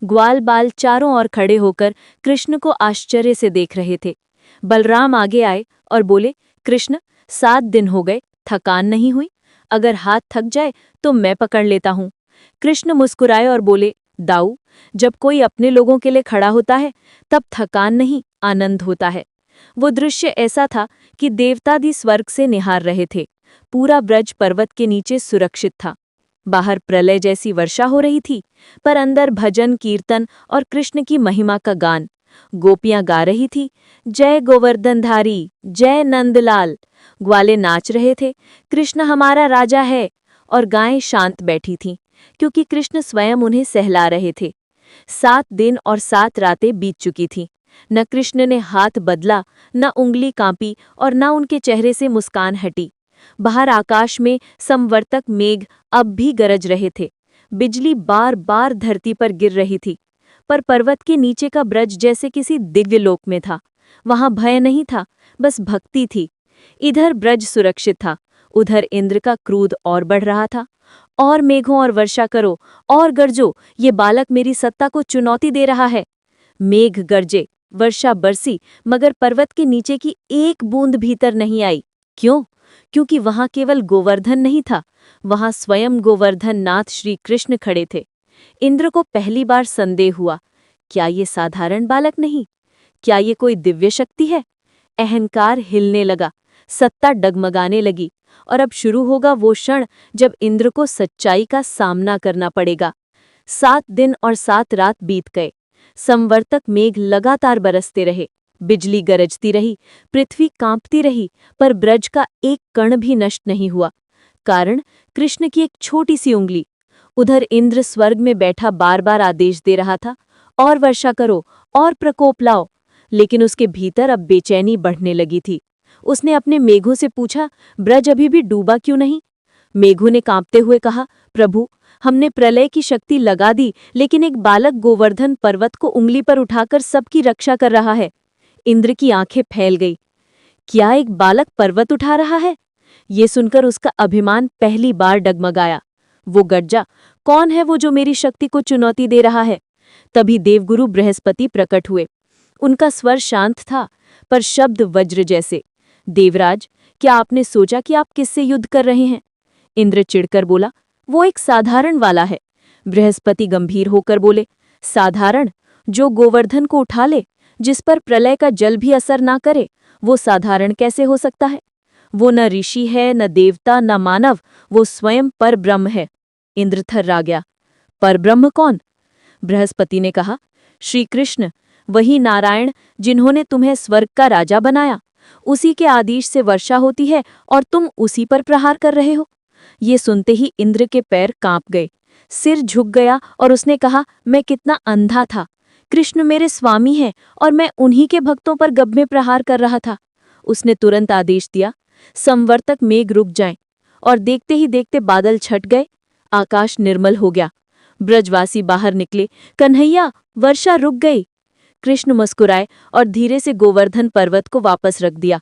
ग्वाल बाल चारों ओर खड़े होकर कृष्ण को आश्चर्य से देख रहे थे। बलराम आगे आए और बोले, कृष्ण 7 दिन हो गए, थकान नहीं हुई। अगर हाथ थक जाए तो मैं पकड़ लेता हूँ। कृष्ण मुस्कुराए और बोले, दाऊ, जब कोई अपने लोगों के लिए खड़ा होता है तब थकान नहीं, आनंद होता है। वो दृश्य ऐसा था कि देवतादि स्वर्ग से निहार रहे थे। पूरा ब्रज पर्वत के नीचे सुरक्षित था। बाहर प्रलय जैसी वर्षा हो रही थी, पर अंदर भजन, कीर्तन और कृष्ण की महिमा का गान। गोपियां गा रही थी, जय गोवर्धनधारी, जय नंदलाल। ग्वाले नाच रहे थे, कृष्ण हमारा राजा है। और गायें शांत बैठी थीं, क्योंकि कृष्ण स्वयं उन्हें सहला रहे थे। 7 दिन और 7 रातें बीत चुकी थीं। न कृष्ण ने हाथ बदला, न उंगली कांपी और न उनके चेहरे से मुस्कान हटी। बाहर आकाश में संवर्तक मेघ अब भी गरज रहे थे। बिजली बार बार धरती पर गिर रही थी। पर पर्वत के नीचे का ब्रज जैसे किसी दिव्य लोक में था। वहां भय नहीं था, बस भक्ति थी। इधर ब्रज सुरक्षित था, उधर इंद्र का क्रोध और बढ़ रहा था। और मेघों और वर्षा करो, और गरजो, ये बालक मेरी सत्ता को चुनौती दे रहा है। मेघ गरजे, वर्षा बरसी, मगर पर्वत के नीचे की एक बूंद भीतर नहीं आई। क्यों? क्योंकि वहां केवल गोवर्धन नहीं था, वहां स्वयं गोवर्धन नाथ श्री कृष्ण खड़े थे। इंद्र को पहली बार संदेह हुआ, क्या ये साधारण बालक नहीं? क्या ये कोई दिव्य शक्ति है? अहंकार हिलने लगा, सत्ता डगमगाने लगी, और अब शुरू होगा वो क्षण जब इंद्र को सच्चाई का सामना करना पड़ेगा। 7 दिन और 7 रात बीत गए। संवर्तक मेघ लगातार बरसते रहे, बिजली गरजती रही, पृथ्वी कांपती रही, पर ब्रज का एक कण भी नष्ट नहीं हुआ। कारण कृष्ण की एक छोटी सी उंगली। उधर इंद्र स्वर्ग में बैठा बार बार आदेश दे रहा था, और वर्षा करो, और प्रकोप लाओ। लेकिन उसके भीतर अब बेचैनी बढ़ने लगी थी। उसने अपने मेघों से पूछा, ब्रज अभी भी डूबा क्यों नहीं? मेघों ने कांपते हुए कहा, प्रभु, हमने प्रलय की शक्ति लगा दी, लेकिन एक बालक गोवर्धन पर्वत को उंगली पर उठाकर सबकी रक्षा कर रहा है। इंद्र की आंखें फैल गई। क्या एक बालक पर्वत उठा रहा है? ये सुनकर उसका अभिमान पहली बार डगमगाया। वो गरजा, कौन है वो जो मेरी शक्ति को चुनौती दे रहा है? तभी देवगुरु बृहस्पति प्रकट हुए। उनका स्वर शांत था, पर शब्द वज्र जैसे। देवराज, क्या आपने सोचा कि आप किससे युद्ध कर रहे हैं? इंद्र चिढ़कर बोला, वो एक साधारण वाला है। बृहस्पति गंभीर होकर बोले, साधारण? जो गोवर्धन को उठा ले, जिस पर प्रलय का जल भी असर ना करे, वो साधारण कैसे हो सकता है? वो न ऋषि है, न देवता, न मानव, वो स्वयं पर ब्रह्म है। इंद्र थर्रा गया। पर ब्रह्म कौन? बृहस्पति ने कहा, श्री कृष्ण, वही नारायण जिन्होंने तुम्हें स्वर्ग का राजा बनाया। उसी के आदेश से वर्षा होती है और तुम उसी पर प्रहार कर रहे हो। ये सुनते ही इंद्र के पैर कांप गए, सिर झुक गया और उसने कहा, मैं कितना अंधा था। कृष्ण मेरे स्वामी हैं और मैं उन्हीं के भक्तों पर गब में प्रहार कर रहा था। उसने तुरंत आदेश दिया, संवर्तक मेघ रुक जाएं, और देखते ही देखते बादल छट गए। आकाश निर्मल हो गया। ब्रजवासी बाहर निकले, कन्हैया, वर्षा रुक गई। कृष्ण मुस्कुराए और धीरे से गोवर्धन पर्वत को वापस रख दिया।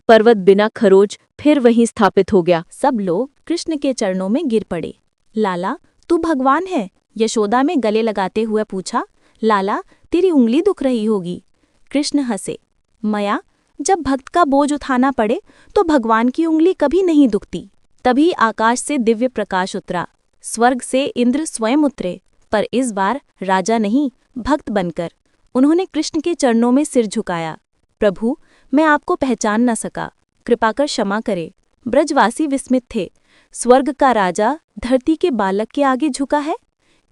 पर्वत बिना खरोच फिर वहीं स्थापित हो गया। सब लोग कृष्ण के चरणों में गिर पड़े। लाला, तू भगवान है? यशोदा में गले लगाते हुए पूछा। लाला, तेरी उंगली दुख रही होगी। कृष्ण हंसे। मया, जब भक्त का बोझ उठाना पड़े तो भगवान की उंगली कभी नहीं दुखती। तभी आकाश से दिव्य प्रकाश उतरा। स्वर्ग से इंद्र स्वयं उतरे, पर इस बार राजा नहीं, भक्त बनकर। उन्होंने कृष्ण के चरणों में सिर झुकाया। प्रभु, मैं आपको पहचान न सका, कृपा कर क्षमा करे। ब्रजवासी विस्मित थे। स्वर्ग का राजा धरती के बालक के आगे झुका है?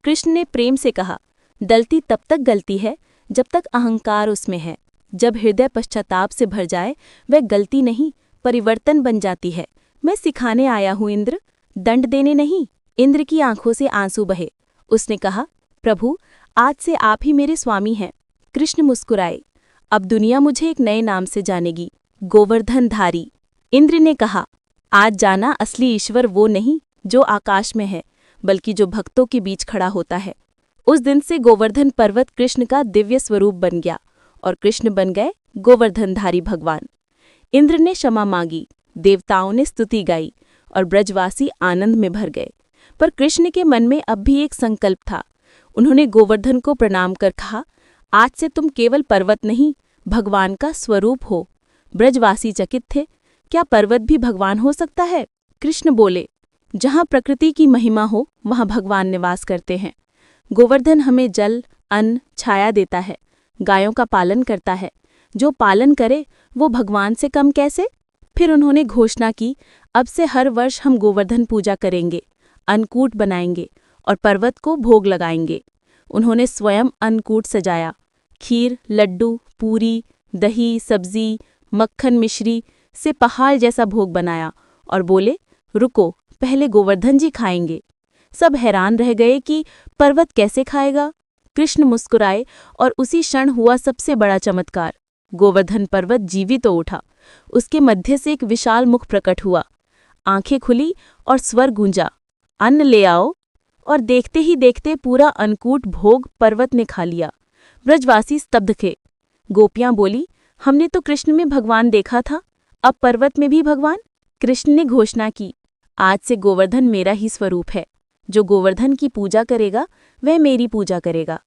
कृष्ण ने प्रेम से कहा, गलती तब तक गलती है जब तक अहंकार उसमें है। जब हृदय पश्चाताप से भर जाए, वह गलती नहीं, परिवर्तन बन जाती है। मैं सिखाने आया हूँ इंद्र, दंड देने नहीं। इंद्र की आंखों से आंसू बहे। उसने कहा, प्रभु, आज से आप ही मेरे स्वामी हैं। कृष्ण मुस्कुराए। अब दुनिया मुझे एक नए नाम से जानेगी, गोवर्धनधारी। इंद्र ने कहा, आज जाना असली ईश्वर वो नहीं जो आकाश में है, बल्कि जो भक्तों के बीच खड़ा होता है। उस दिन से गोवर्धन पर्वत कृष्ण का दिव्य स्वरूप बन गया और कृष्ण बन गए गोवर्धनधारी भगवान। इंद्र ने क्षमा मांगी, देवताओं ने स्तुति गाई और ब्रजवासी आनंद में भर गए। पर कृष्ण के मन में अब भी एक संकल्प था। उन्होंने गोवर्धन को प्रणाम कर कहा, आज से तुम केवल पर्वत नहीं, भगवान का स्वरूप हो। ब्रजवासी चकित थे। क्या पर्वत भी भगवान हो सकता है? कृष्ण बोले, जहाँ प्रकृति की महिमा हो वहाँ भगवान निवास करते हैं। गोवर्धन हमें जल, अन्न, छाया देता है, गायों का पालन करता है। जो पालन करे वो भगवान से कम कैसे? फिर उन्होंने घोषणा की, अब से हर वर्ष हम गोवर्धन पूजा करेंगे, अन्नकूट बनाएंगे और पर्वत को भोग लगाएंगे। उन्होंने स्वयं अन्नकूट सजाया, खीर, लड्डू, पूरी, दही, सब्जी, मक्खन मिश्री से पहाड़ जैसा भोग बनाया और बोले, रुको, पहले गोवर्धन जी खाएंगे। सब हैरान रह गए कि पर्वत कैसे खाएगा? कृष्ण मुस्कुराए और उसी क्षण हुआ सबसे बड़ा चमत्कार। गोवर्धन पर्वत जीवित हो उठा। उसके मध्य से एक विशाल मुख प्रकट हुआ। आंखें खुली और स्वर गूंजा, अन्न ले आओ। और देखते ही देखते पूरा अन्नकूट भोग पर्वत ने खा लिया। ब्रजवासी स्तब्ध थे। गोपियां बोली, हमने तो कृष्ण में भगवान देखा था, अब पर्वत में भी भगवान? कृष्ण ने घोषणा की, आज से गोवर्धन मेरा ही स्वरूप है। जो गोवर्धन की पूजा करेगा वह मेरी पूजा करेगा,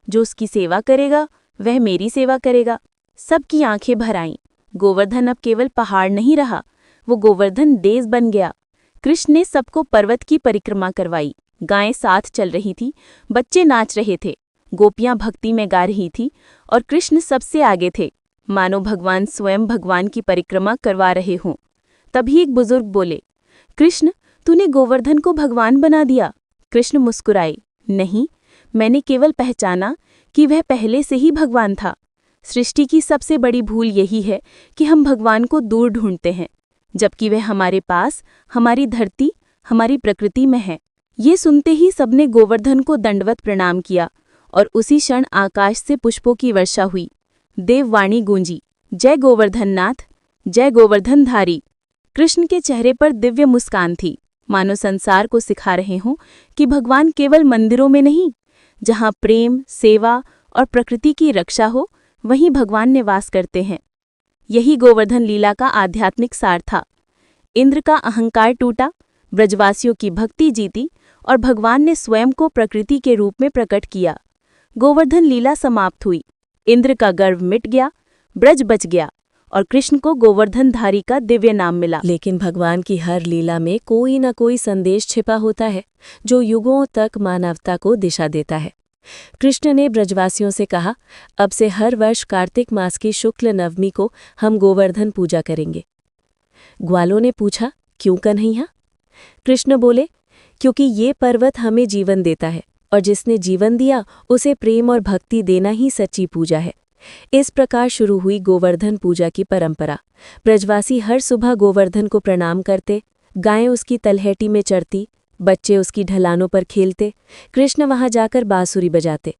जो उसकी सेवा करेगा वह मेरी सेवा करेगा। सबकी आंखें भर आईं। गोवर्धन अब केवल पहाड़ नहीं रहा, वो गोवर्धन देश बन गया। कृष्ण ने सबको पर्वत की परिक्रमा करवाई। गायें साथ चल रही थी, बच्चे नाच रहे थे, गोपियां भक्ति में गा रही थी और कृष्ण सबसे आगे थे, मानो भगवान स्वयं भगवान की परिक्रमा करवा रहे हों। तभी एक बुजुर्ग बोले, कृष्ण, तूने गोवर्धन को भगवान बना दिया। कृष्ण मुस्कुराए, नहीं, मैंने केवल पहचाना कि वह पहले से ही भगवान था। सृष्टि की सबसे बड़ी भूल यही है कि हम भगवान को दूर ढूंढते हैं, जबकि वह हमारे पास, हमारी धरती, हमारी प्रकृति में है। ये सुनते ही सबने गोवर्धन को दंडवत प्रणाम किया और उसी क्षण आकाश से पुष्पों की वर्षा हुई। देववाणी गूंजी, जय गोवर्धननाथ, जय गोवर्धनधारी। कृष्ण के चेहरे पर दिव्य मुस्कान थी, मानो संसार को सिखा रहे हों कि भगवान केवल मंदिरों में नहीं, जहाँ प्रेम, सेवा और प्रकृति की रक्षा हो, वहीं भगवान निवास करते हैं। यही गोवर्धन लीला का आध्यात्मिक सार था। इंद्र का अहंकार टूटा, ब्रजवासियों की भक्ति जीती और भगवान ने स्वयं को प्रकृति के रूप में प्रकट किया। गोवर्धन लीला समाप्त हुई, इंद्र का गर्व मिट गया, ब्रज बच गया और कृष्ण को गोवर्धनधारी का दिव्य नाम मिला। लेकिन भगवान की हर लीला में कोई न कोई संदेश छिपा होता है, जो युगों तक मानवता को दिशा देता है। कृष्ण ने ब्रजवासियों से कहा, अब से हर वर्ष कार्तिक मास की शुक्ल नवमी को हम गोवर्धन पूजा करेंगे। ग्वालों ने पूछा, क्यों कन्हैया? कृष्ण बोले, क्योंकि ये पर्वत हमें जीवन देता है और जिसने जीवन दिया उसे प्रेम और भक्ति देना ही सच्ची पूजा है। इस प्रकार शुरू हुई गोवर्धन पूजा की परंपरा। ब्रजवासी हर सुबह गोवर्धन को प्रणाम करते, गायें उसकी तलहटी में चढ़ती, बच्चे उसकी ढलानों पर खेलते, कृष्ण वहां जाकर बांसुरी बजाते।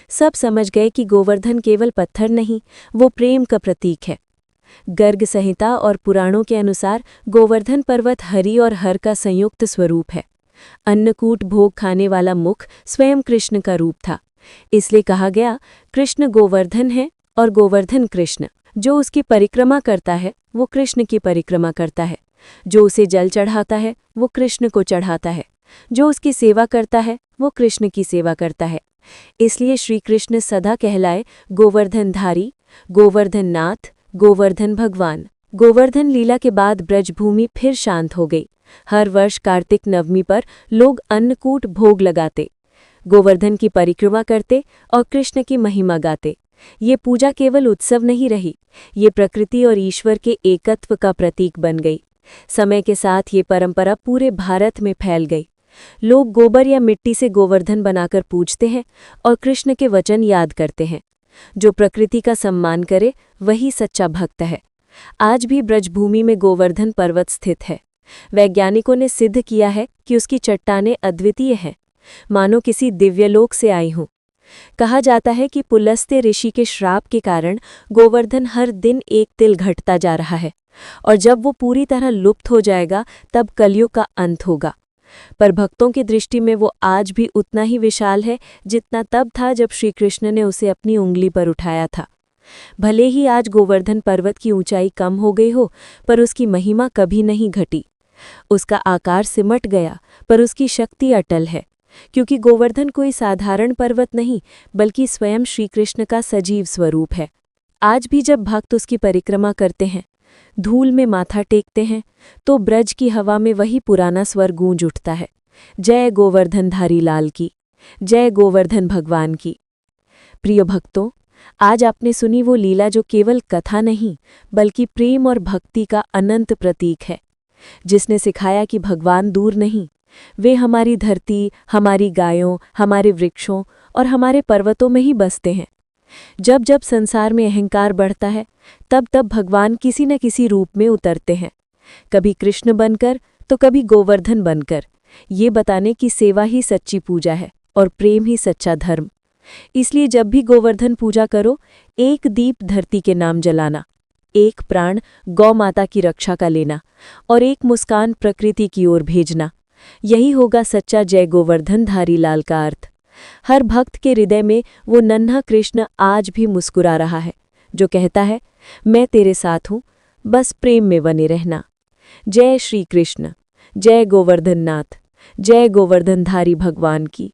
सब समझ गए कि गोवर्धन केवल पत्थर नहीं, वो प्रेम का प्रतीक है। गर्ग संहिता और पुराणों के अनुसार गोवर्धन पर्वत हरि और हर का संयुक्त स्वरूप है। अन्नकूट भोग खाने वाला मुख स्वयं कृष्ण का रूप था। इसलिए कहा गया, कृष्ण गोवर्धन है और गोवर्धन कृष्ण। जो उसकी परिक्रमा करता है वो कृष्ण की परिक्रमा करता है, जो उसे जल चढ़ाता है वो कृष्ण को चढ़ाता है, जो उसकी सेवा करता है वो कृष्ण की सेवा करता है। इसलिए श्री कृष्ण सदा कहलाए गोवर्धनधारी, गोवर्धननाथ, गोवर्धन भगवान। गोवर्धन लीला के बाद ब्रजभूमि फिर शांत हो गई। हर वर्ष कार्तिक नवमी पर लोग अन्नकूट भोग लगाते, गोवर्धन की परिक्रमा करते और कृष्ण की महिमा गाते। ये पूजा केवल उत्सव नहीं रही, ये प्रकृति और ईश्वर के एकत्व का प्रतीक बन गई। समय के साथ ये परंपरा पूरे भारत में फैल गई। लोग गोबर या मिट्टी से गोवर्धन बनाकर पूजते हैं और कृष्ण के वचन याद करते हैं। जो प्रकृति का सम्मान करे वही सच्चा भक्त है। आज भी ब्रजभूमि में गोवर्धन पर्वत स्थित है। वैज्ञानिकों ने सिद्ध किया है कि उसकी चट्टानें अद्वितीय हैं, मानो किसी दिव्यलोक से आई हों। कहा जाता है कि पुलस्त्य ऋषि के श्राप के कारण गोवर्धन हर दिन एक तिल घटता जा रहा है और जब वो पूरी तरह लुप्त हो जाएगा तब कलयुग का अंत होगा। पर भक्तों की दृष्टि में वो आज भी उतना ही विशाल है जितना तब था जब श्री कृष्ण ने उसे अपनी उंगली पर उठाया था। भले ही आज गोवर्धन पर्वत की ऊंचाई कम हो गई हो, पर उसकी महिमा कभी नहीं घटी। उसका आकार सिमट गया, पर उसकी शक्ति अटल है, क्योंकि गोवर्धन कोई साधारण पर्वत नहीं बल्कि स्वयं श्री कृष्ण का सजीव स्वरूप है। आज भी जब भक्त उसकी परिक्रमा करते हैं धूल में माथा टेकते हैं तो ब्रज की हवा में वही पुराना स्वर गूंज उठता है, जय गोवर्धनधारी लाल की, जय गोवर्धन भगवान की। प्रिय भक्तों, आज आपने सुनी वो लीला जो केवल कथा नहीं बल्कि प्रेम और भक्ति का अनंत प्रतीक है, जिसने सिखाया कि भगवान दूर नहीं, वे हमारी धरती, हमारी गायों, हमारे वृक्षों और हमारे पर्वतों में ही बसते हैं। जब जब संसार में अहंकार बढ़ता है, तब तब भगवान किसी न किसी रूप में उतरते हैं, कभी कृष्ण बनकर तो कभी गोवर्धन बनकर, ये बताने की सेवा ही सच्ची पूजा है और प्रेम ही सच्चा धर्म। इसलिए जब भी गोवर्धन पूजा करो, एक दीप धरती के नाम जलाना, एक प्राण गौ माता की रक्षा का लेना और एक मुस्कान प्रकृति की ओर भेजना। यही होगा सच्चा जय गोवर्धनधारी लाल का अर्थ। हर भक्त के हृदय में वो नन्हा कृष्ण आज भी मुस्कुरा रहा है, जो कहता है, मैं तेरे साथ हूँ, बस प्रेम में बने रहना। जय श्री कृष्ण, जय गोवर्धननाथ, जय गोवर्धनधारी भगवान की।